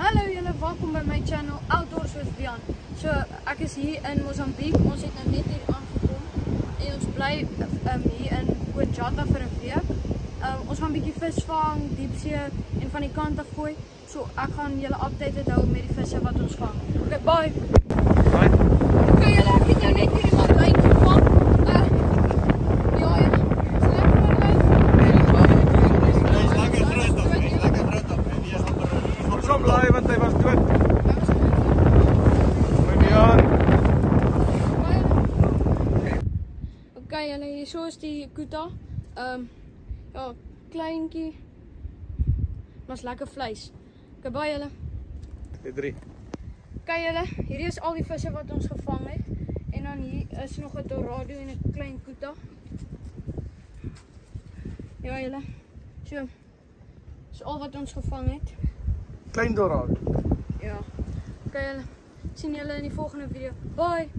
Hallo julle, welkom by my channel Outdoors with Vian. So ek is hier in Mozambique. Ons het nou net hier aangekom en ons bly hier in Ojata vir 'n week. Ons gaan 'n bietjie vis vang, diepsee en van die kant af gooi. So ek gaan julle updated hou met die visse wat ons vang. Okay, bye. Bye. Okay julle, ek het nou net hier iemand uitgevang. Want hy was dood. Okay, julle, hier so is die kuta. Ja, kleintjie. Maar's lekker vleis. Okay, bye julle. 3. Okay julle, hierdie is al die visse wat ons gevang het. En dan hier is nog 'n dorado en 'n klein kuta. Ja julle. So. Dis al wat ons gevang het. Klein dorado. Ja. Okay julle. Sien julle in die volgende video. Bye.